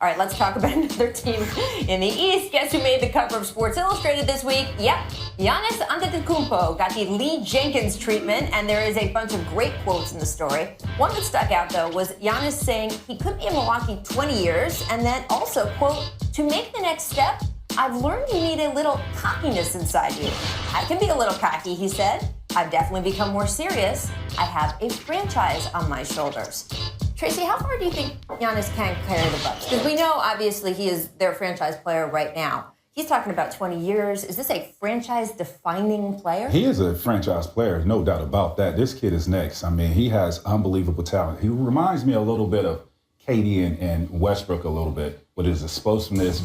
All right, let's talk about another team in the East. Guess who made the cover of Sports Illustrated this week? Yep, Giannis Antetokounmpo got the Lee Jenkins treatment, and there is a bunch of great quotes in the story. One that stuck out, though, was Giannis saying he could be in Milwaukee 20 years, and then also, quote, to make the next step, I've learned you need a little cockiness inside you. I can be a little cocky, he said. I've definitely become more serious. I have a franchise on my shoulders. Tracy, how far do you think Giannis can carry the Bucks? Because we know, obviously, he is their franchise player right now. He's talking about 20 years. Is this a franchise-defining player? He is a franchise player, no doubt about that. This kid is next. I mean, he has unbelievable talent. He reminds me a little bit of KD and Westbrook a little bit, with his explosiveness,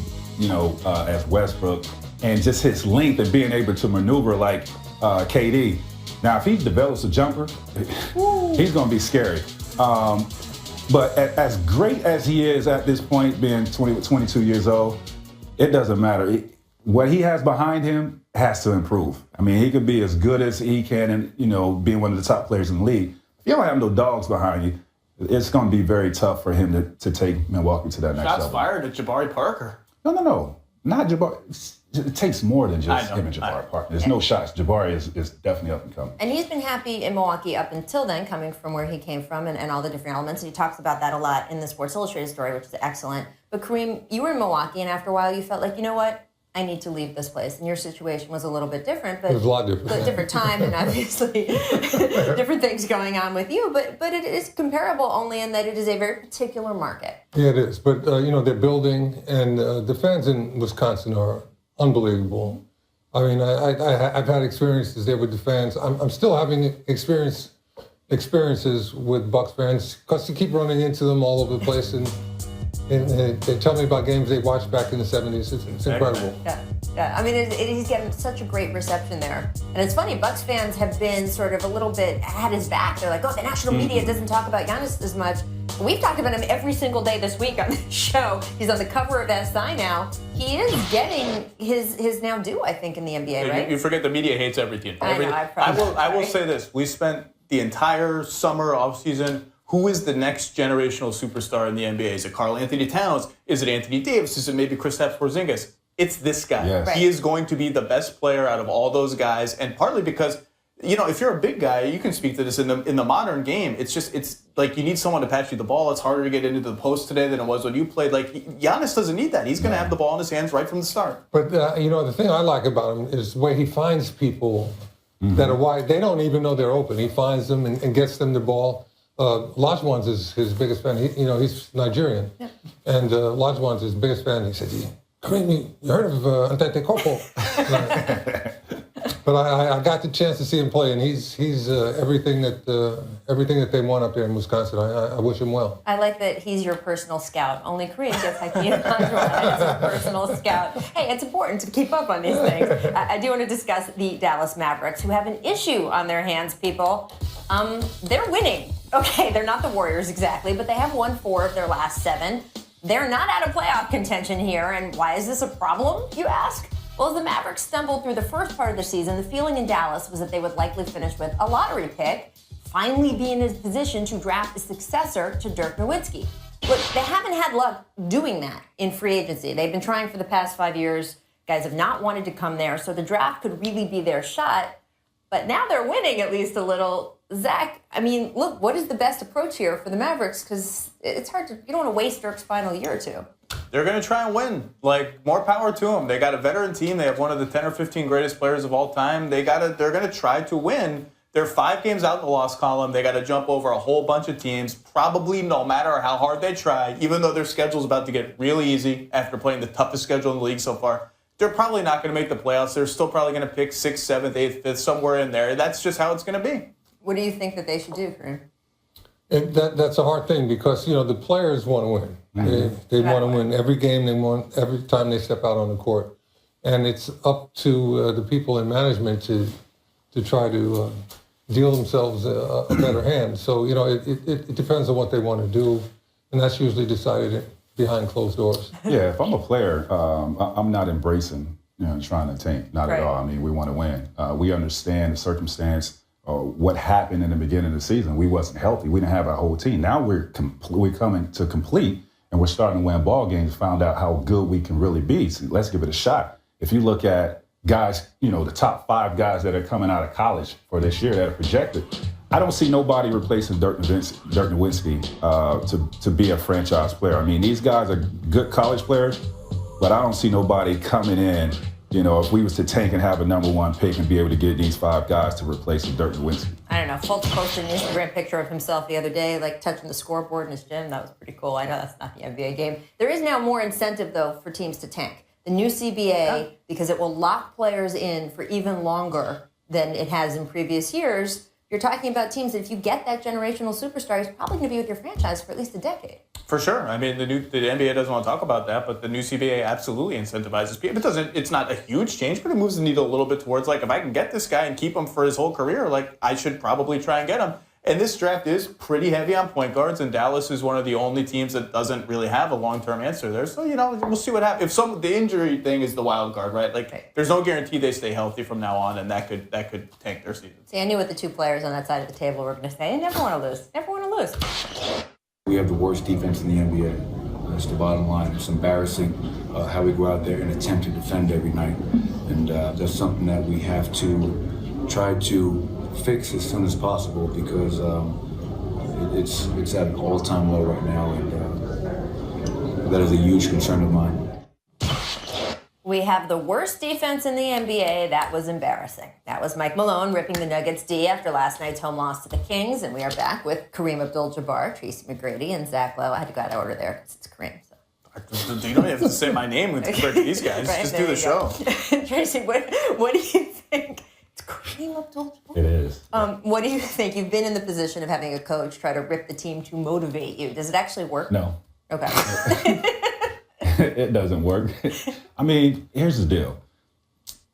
as Westbrook, and just his length and being able to maneuver like KD. Now, if he develops a jumper, he's going to be scary. But as great as he is at this point, being 22 years old, it doesn't matter. What he has behind him has to improve. I mean, he could be as good as he can and, being one of the top players in the league. If you don't have no dogs behind you, it's going to be very tough for him to take Milwaukee to that next level. Shots fired at Jabari Parker. No. Not Jabari. It takes more than just him and Jabari Parker. There's no shots. Jabari is definitely up and coming. And he's been happy in Milwaukee up until then, coming from where he came from and all the different elements. And he talks about that a lot in the Sports Illustrated story, which is excellent. But Kareem, you were in Milwaukee, and after a while you felt like, you know what? I need to leave this place. And your situation was a little bit different. But it was a lot different. Different time and obviously different things going on with you. But it is comparable only in that it is a very particular market. Yeah, it is. But, they're building, and the fans in Wisconsin are unbelievable. I mean, I've had experiences there with the fans. I'm still having experiences with Bucks fans because you keep running into them all over the place, and they tell me about games they watched back in the 70s. It's incredible. Yeah. I mean, he's getting such a great reception there. And it's funny, Bucks fans have been sort of a little bit at his back. They're like, the national media doesn't talk about Giannis as much. We've talked about him every single day this week on the show. He's on the cover of SI now. He is getting his now due, I think, in the NBA, right? You forget the media hates everything. I will say this. We spent the entire summer offseason. Who is the next generational superstar in the NBA? Is it Karl Anthony Towns? Is it Anthony Davis? Is it maybe Kristaps Porzingis? It's this guy. Yes. He is going to be the best player out of all those guys, and partly because, if you're a big guy, you can speak to this in the modern game. It's like you need someone to pass you the ball. It's harder to get into the post today than it was when you played. Like, Giannis doesn't need that. He's going to have the ball in his hands right from the start. But, the thing I like about him is the way he finds people that are wide. They don't even know they're open. He finds them and gets them the ball. Olajuwon's is his biggest fan. He's Nigerian. Yeah. And Olajuwon's his biggest fan. He said, Kareem, you heard of Antetokounmpo? But I got the chance to see him play, and he's everything that they want up there in Wisconsin. I wish him well. I like that he's your personal scout. Only Kareem gets Hakeem as a personal scout. Hey, it's important to keep up on these things. I do want to discuss the Dallas Mavericks, who have an issue on their hands, people. They're winning. Okay, they're not the Warriors exactly, but they have won 4 of their last 7. They're not out of playoff contention here, and why is this a problem, you ask? Well, as the Mavericks stumbled through the first part of the season, the feeling in Dallas was that they would likely finish with a lottery pick, finally be in a position to draft a successor to Dirk Nowitzki. But they haven't had luck doing that in free agency. They've been trying for the past 5 years. Guys have not wanted to come there, so the draft could really be their shot. But now they're winning at least a little. Zach, I mean, look, what is the best approach here for the Mavericks? Because it's hard to, you don't want to waste Dirk's final year or two. They're going to try and win. Like, more power to them. They got a veteran team. They have one of the 10 or 15 greatest players of all time. They're going to try to win. They're 5 games out in the loss column. They got to jump over a whole bunch of teams, probably no matter how hard they try, even though their schedule's about to get really easy after playing the toughest schedule in the league so far. They're probably not going to make the playoffs. They're still probably going to pick 6th, 7th, 8th, 5th, somewhere in there. That's just how it's going to be. What do you think that they should do, Kareem? That's a hard thing because, the players want to win. They want to win every game. They want every time they step out on the court. And it's up to the people in management to try to deal themselves a better hand. So, it depends on what they want to do. And that's usually decided behind closed doors. Yeah, if I'm a player, I'm not embracing, trying to tank. Not at all. I mean, we want to win. We understand the circumstance. What happened in the beginning of the season. We wasn't healthy. We didn't have our whole team. Now we're coming to complete, and we're starting to win ball games, found out how good we can really be. So let's give it a shot. If you look at guys, the top 5 guys that are coming out of college for this year that are projected, I don't see nobody replacing Dirk Nowitzki to be a franchise player. I mean, these guys are good college players, but I don't see nobody coming in. If we was to tank and have a number 1 pick and be able to get these 5 guys to replace Dirk Nowitzki. I don't know. Fultz posted an Instagram picture of himself the other day, like touching the scoreboard in his gym. That was pretty cool. I know that's not the NBA game. There is now more incentive, though, for teams to tank. The new CBA, because it will lock players in for even longer than it has in previous years. You're talking about teams that if you get that generational superstar, he's probably going to be with your franchise for at least a decade. For sure. I mean, the NBA doesn't want to talk about that, but the new CBA absolutely incentivizes people. It's not a huge change, but it moves the needle a little bit towards, like, if I can get this guy and keep him for his whole career, like, I should probably try and get him. And this draft is pretty heavy on point guards, and Dallas is one of the only teams that doesn't really have a long-term answer there. So, we'll see what happens. The injury thing is the wild card, right? Like, there's no guarantee they stay healthy from now on, and that could tank their season. See, I knew what the 2 players on that side of the table were going to say. They never want to lose. Never want to lose. We have the worst defense in the NBA. That's the bottom line. It's embarrassing how we go out there and attempt to defend every night. And that's something that we have to try to fix as soon as possible because it's at an all-time low right now, and that is a huge concern of mine. We have the worst defense in the NBA. That was embarrassing. That was Mike Malone ripping the Nuggets D after last night's home loss to the Kings. And we are back with Kareem Abdul-Jabbar, Tracy McGrady, and Zach Lowe. I had to go out of order there because it's Kareem. So. You don't have to say my name compared to these guys. Right, just do the show. Tracy, what do you think? It's Kareem Abdul-Jabbar. It is. What do you think? You've been in the position of having a coach try to rip the team to motivate you. Does it actually work? No. Okay. It doesn't work. I mean, here's the deal.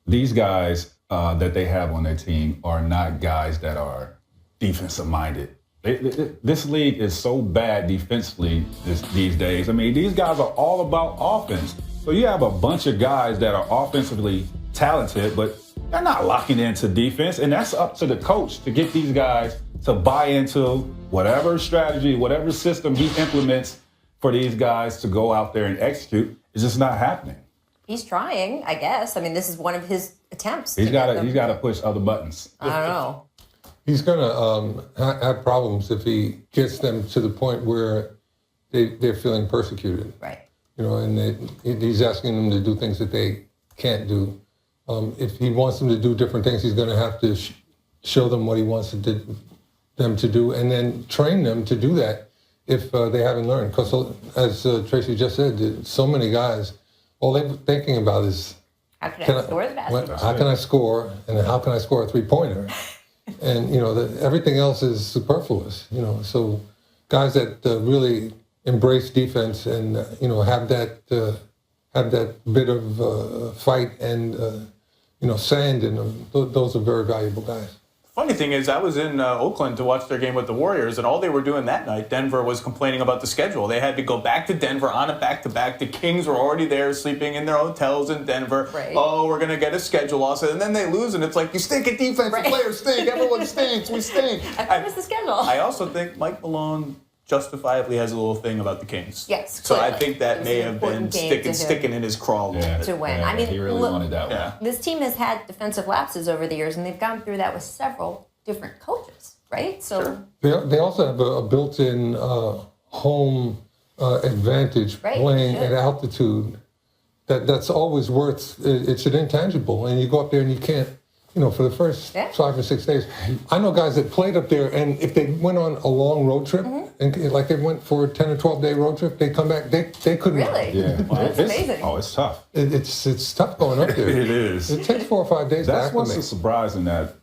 These guys that they have on their team are not guys that are defensive minded. This league is so bad defensively these days. I mean, these guys are all about offense. So you have a bunch of guys that are offensively talented, but they're not locking into defense. And that's up to the coach to get these guys to buy into whatever strategy, whatever system he implements for these guys to go out there and execute. It's just not happening. He's trying, I guess. I mean, this is one of his attempts. He's got to push other buttons. I don't know. He's going to have problems if he gets them to the point where they're feeling persecuted. Right. And he's asking them to do things that they can't do. If he wants them to do different things, he's going to have to show them what he wants them to do and then train them to do that if they haven't learned. Because as Tracy just said, so many guys, all they're thinking about is, how can I score the basketball? How can I score? And then how can I score a three-pointer? And, everything else is superfluous, So guys that really embrace defense and, have that bit of fight and, sand in them, those are very valuable guys. Funny thing is, I was in Oakland to watch their game with the Warriors, and all they were doing that night, Denver was complaining about the schedule. They had to go back to Denver on a back-to-back. The Kings were already there, sleeping in their hotels in Denver. Right. Oh, we're going to get a schedule loss. And then they lose, and it's like, you stink at defense. Right. The players stink. Everyone stinks. We stink. That was the schedule. I also think Mike Malone justifiably has a little thing about the Kings. Yes, so clearly. I think that may have been sticking in his craw a little bit. To win. Yeah, I mean, he really wanted that one. This team has had defensive lapses over the years, and they've gone through that with several different coaches, right? So they also have a built-in home advantage playing at altitude. That's always worth. It's an intangible, and you go up there and you can't. For the first 5 or 6 days, I know guys that played up there, and if they went on a long road trip, and like they went for a 10 or 12-day road trip, they come back, they couldn't. Really? Yeah. That's amazing. It's tough. It's tough going up there. It is. It takes 4 or 5 days That's to acclimate. what's so surprising that,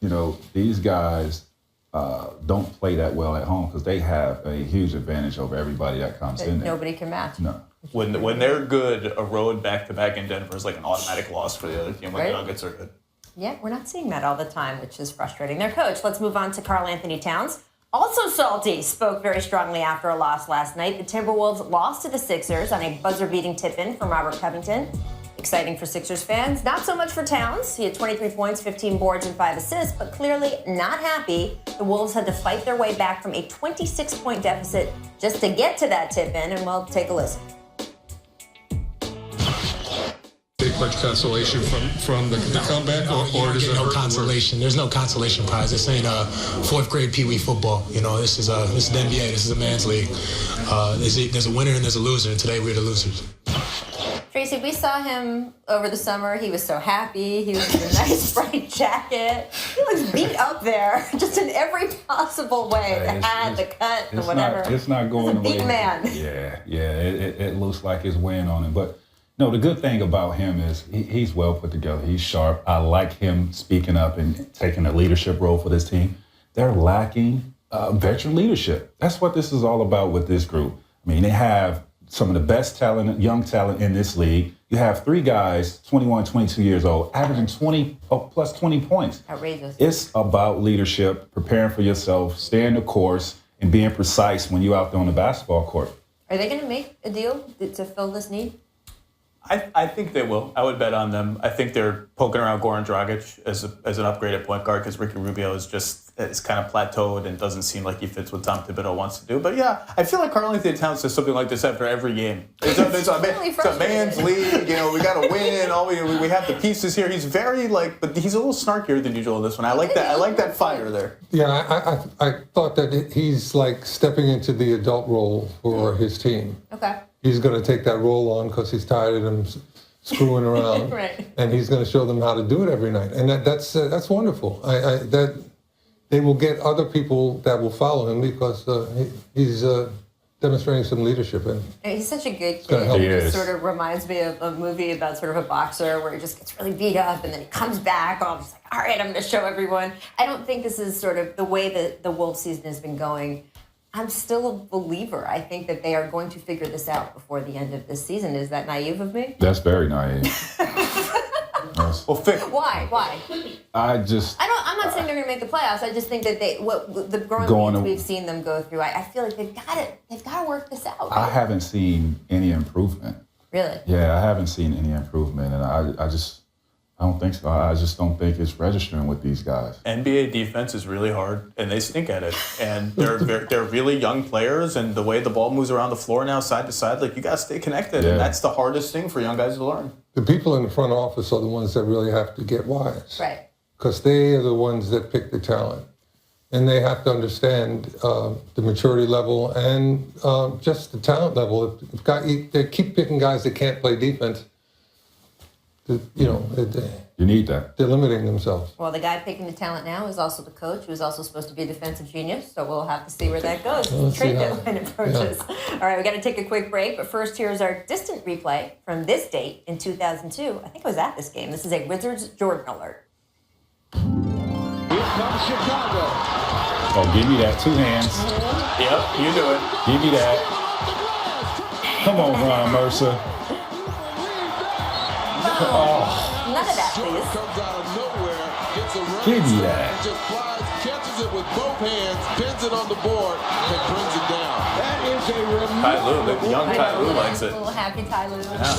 these guys don't play that well at home because they have a huge advantage over everybody that comes in there. Nobody can match. No. When they're good, a road back-to-back in Denver is like an automatic loss for the other team when the Nuggets are good. Yeah, we're not seeing that all the time, which is frustrating. Their coach, let's move on to Karl Anthony Towns. Also salty, spoke very strongly after a loss last night. The Timberwolves lost to the Sixers on a buzzer-beating tip-in from Robert Covington. Exciting for Sixers fans, not so much for Towns. He had 23 points, 15 boards, and 5 assists, but clearly not happy. The Wolves had to fight their way back from a 26-point deficit just to get to that tip-in, and we'll take a listen. Much consolation from the comeback, or does it no hurt consolation? There's no consolation prize. This ain't fourth grade Pee Wee football. You know, this is the NBA. This is a man's league. There's a winner and there's a loser, and today we're the losers. Tracy, we saw him over the summer. He was so happy. He was in a nice bright jacket. He looks beat up there, just in every possible way. The hat, the cut, the whatever. It's not going away. He's a beat man. It looks like it's weighing on him. But no, the good thing about him is he's well put together. He's sharp. I like him speaking up and taking a leadership role for this team. They're lacking veteran leadership. That's what this is all about with this group. I mean, they have some of the best talent, young talent in this league. You have 3 guys, 21, 22 years old, averaging 20 points. Outrageous. It's about leadership, preparing for yourself, staying the course, and being precise when you're out there on the basketball court. Are they going to make a deal to fill this need? I think they will. I would bet on them. I think they're poking around Goran Dragic as an upgraded point guard because Ricky Rubio is kind of plateaued and doesn't seem like he fits what Tom Thibodeau wants to do. But yeah, I feel like Karl-Anthony Towns says something like this after every game. It's a man's league. You know, we got to win. We have the pieces here. He's very but he's a little snarkier than usual in this one. I like that. I like that fire there. Yeah, I thought that he's like stepping into the adult role for his team. Okay. He's going to take that role on because he's tired of them screwing around, right. And he's going to show them how to do it every night, and that's wonderful. That they will get other people that will follow him because he's demonstrating some leadership. And he's such a good kid. He It is. sort of reminds me of a movie about sort of a boxer where he just gets really beat up and then he comes back. I'm just like, all right, I'm going to show everyone. I don't think this is sort of the way that the Wolves season has been going. I'm still a believer. I think that they are going to figure this out before the end of this season. Is that naive of me? That's very naive. Why? I'm not saying they're going to make the playoffs. I just think that the growing pains we've seen them go through. I feel like they've got to work this out. I haven't seen any improvement. Really? Yeah, I haven't seen any improvement, and I don't think so. I just don't think it's registering with these guys. NBA defense is really hard, and they stink at it. And they're really young players, and the way the ball moves around the floor now, side to side, you got to stay connected, and that's the hardest thing for young guys to learn. the people in the front office are the ones that really have to get wise. Right. Because they are the ones that pick the talent. And they have to understand the maturity level and just the talent level. If they keep picking guys that can't play defense, you need that. They're limiting themselves. Well, the guy picking the talent now is also the coach, who's also supposed to be a defensive genius. So we'll have to see where that goes. Trade deadline approaches. Yeah. All right, we got to take a quick break. But first, here's our distant replay from this date in 2002. I think I was at this game. This is a Wizards Jordan alert. Here comes Chicago. Oh, give me that. 2 hands. Yep, you do it. Give me that. Come on, Ron Mercer. Oh. None of that, please. Comes out of nowhere, gets a run. Give me that. Just flies, catches it with both hands, pins it on the board, and brings it down. That is a remarkable. Ty Lue, the young Ty Lue likes it. A little happy Ty Lue. Yeah.